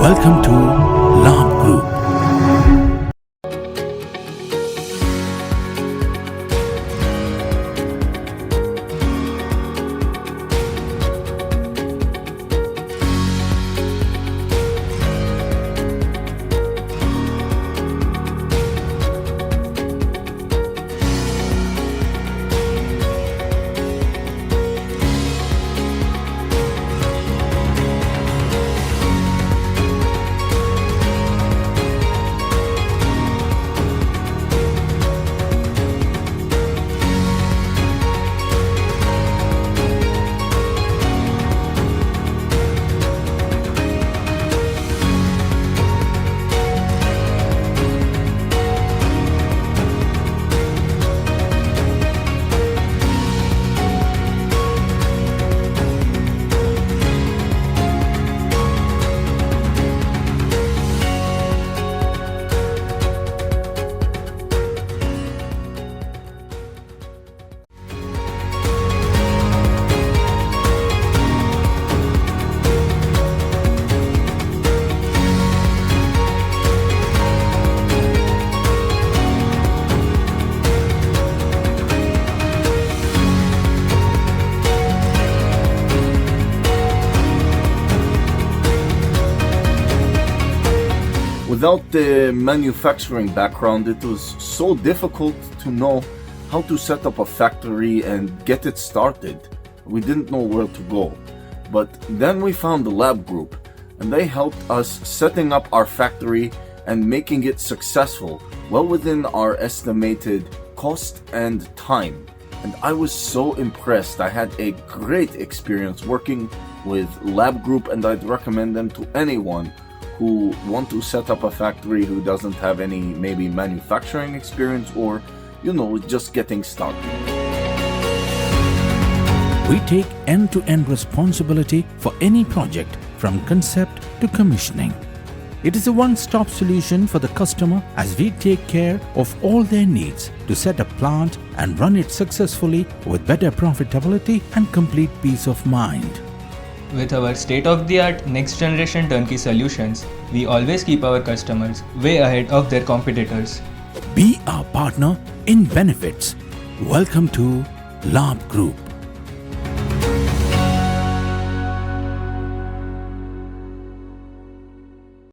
Welcome to Labh Group. Without the manufacturing background, it was so difficult to know how to set up a factory and get it started. We didn't know where to go. But then we found the Labh Group, and they helped us setting up our factory and making it successful, well within our estimated cost and time. And I was so impressed. I had a great experience working with Labh Group, and I'd recommend them to anyone who want to set up a factory who doesn't have any maybe manufacturing experience or, just getting started. We take end-to-end responsibility for any project from concept to commissioning. It is a one-stop solution for the customer as we take care of all their needs to set a plant and run it successfully with better profitability and complete peace of mind. With our state-of-the-art next-generation turnkey solutions, we always keep our customers way ahead of their competitors. Be our partner in benefits. Welcome to Labh Group.